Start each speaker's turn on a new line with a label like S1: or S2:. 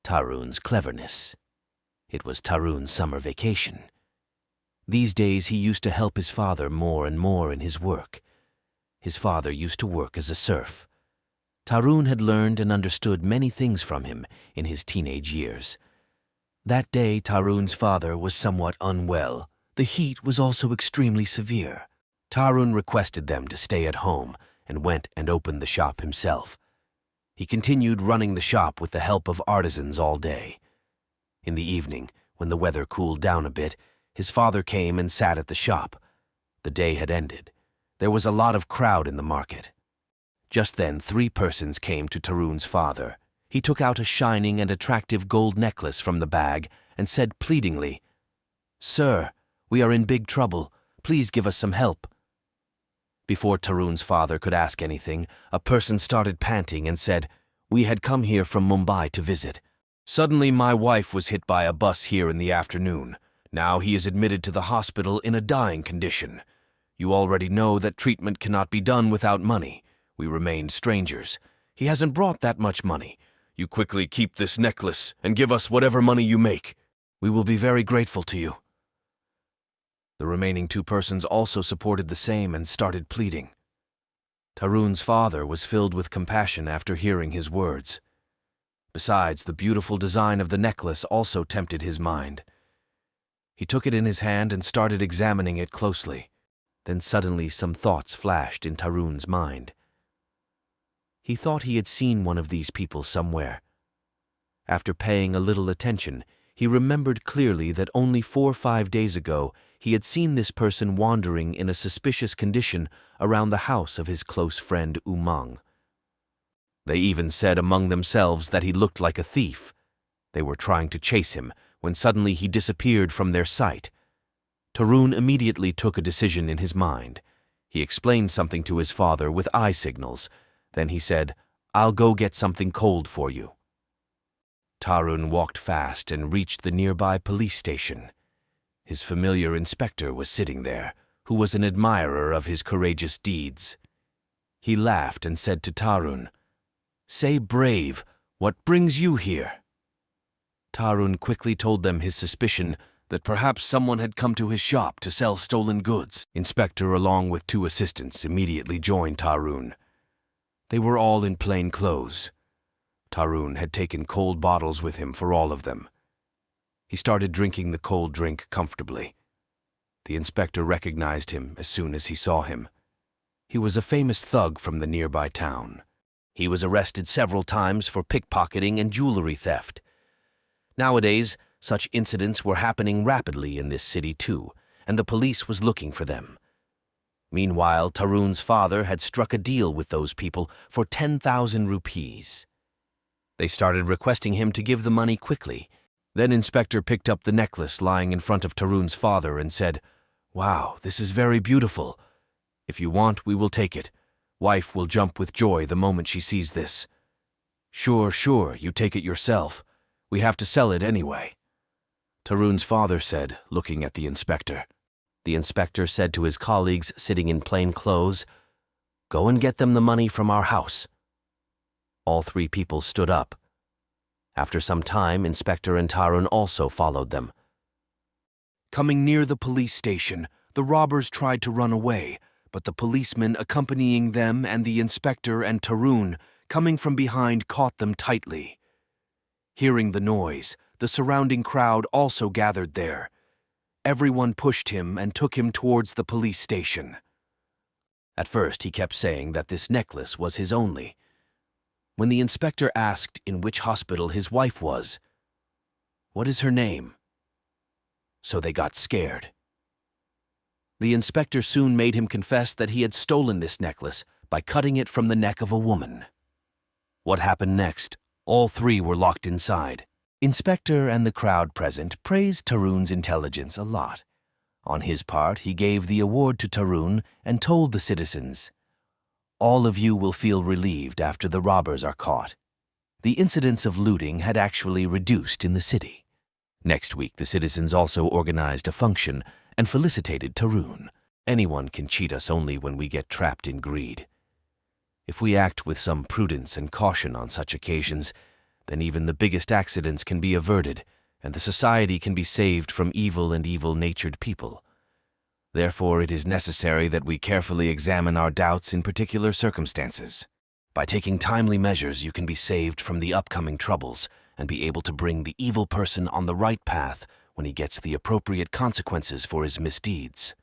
S1: Tarun's cleverness. It was Tarun's summer vacation. These days he used to help his father more and more in his work. His father used to work as a serf. Tarun had learned and understood many things from him in his teenage years. That day Tarun's father was somewhat unwell. The heat was also extremely severe. Tarun requested them to stay at home and went and opened the shop himself. He continued running the shop with the help of artisans all day. In the evening, when the weather cooled down a bit, his father came and sat at the shop. The day had ended. There was a lot of crowd in the market. Just then 3 persons came to Tarun's father. He took out a shining and attractive gold necklace from the bag and said pleadingly, "Sir, we are in big trouble. Please give us some help." Before Tarun's father could ask anything, a person started panting and said, "We had come here from Mumbai to visit. Suddenly my wife was hit by a bus here in the afternoon. Now he is admitted to the hospital in a dying condition. You already know that treatment cannot be done without money. We remained strangers. He hasn't brought that much money. You quickly keep this necklace and give us whatever money you make. We will be very grateful to you." The remaining 2 persons also supported the same and started pleading. Tarun's father was filled with compassion after hearing his words. Besides, the beautiful design of the necklace also tempted his mind. He took it in his hand and started examining it closely. Then suddenly some thoughts flashed in Tarun's mind. He thought he had seen one of these people somewhere. After paying a little attention, he remembered clearly that only 4 or 5 days ago he had seen this person wandering in a suspicious condition around the house of his close friend Umang. They even said among themselves that he looked like a thief. They were trying to chase him when suddenly he disappeared from their sight. Tarun immediately took a decision in his mind. He explained something to his father with eye signals. Then he said, "I'll go get something cold for you." Tarun walked fast and reached the nearby police station. His familiar inspector was sitting there, who was an admirer of his courageous deeds. He laughed and said to Tarun, "Say brave, what brings you here?" Tarun quickly told them his suspicion that perhaps someone had come to his shop to sell stolen goods. Inspector, along with 2 assistants, immediately joined Tarun. They were all in plain clothes. Tarun had taken cold bottles with him for all of them. He started drinking the cold drink comfortably. The inspector recognized him as soon as he saw him. He was a famous thug from the nearby town. He was arrested several times for pickpocketing and jewelry theft. Nowadays, such incidents were happening rapidly in this city too, and the police was looking for them. Meanwhile, Tarun's father had struck a deal with those people for 10,000 rupees. They started requesting him to give the money quickly. Then Inspector picked up the necklace lying in front of Tarun's father and said, "Wow, this is very beautiful. If you want, we will take it. Wife will jump with joy the moment she sees this." Sure, you take it yourself. We have to sell it anyway," Tarun's father said, looking at the inspector. The inspector said to his colleagues sitting in plain clothes, "Go and get them the money from our house." All 3 people stood up. After some time, Inspector and Tarun also followed them. Coming near the police station, the robbers tried to run away, but the policeman accompanying them and the inspector and Tarun, coming from behind, caught them tightly. Hearing the noise, the surrounding crowd also gathered there. Everyone pushed him and took him towards the police station. At first, he kept saying that this necklace was his only. When the inspector asked in which hospital his wife was, "What is her name?" So they got scared. The inspector soon made him confess that he had stolen this necklace by cutting it from the neck of a woman. What happened next? All 3 were locked inside. Inspector and the crowd present praised Tarun's intelligence a lot. On his part, he gave the award to Tarun and told the citizens, "All of you will feel relieved after the robbers are caught." The incidents of looting had actually reduced in the city. Next week, the citizens also organized a function and felicitated Tarun. Anyone can cheat us only when we get trapped in greed. If we act with some prudence and caution on such occasions, then even the biggest accidents can be averted, and the society can be saved from evil and evil-natured people. Therefore, it is necessary that we carefully examine our doubts in particular circumstances. By taking timely measures, you can be saved from the upcoming troubles and be able to bring the evil person on the right path when he gets the appropriate consequences for his misdeeds.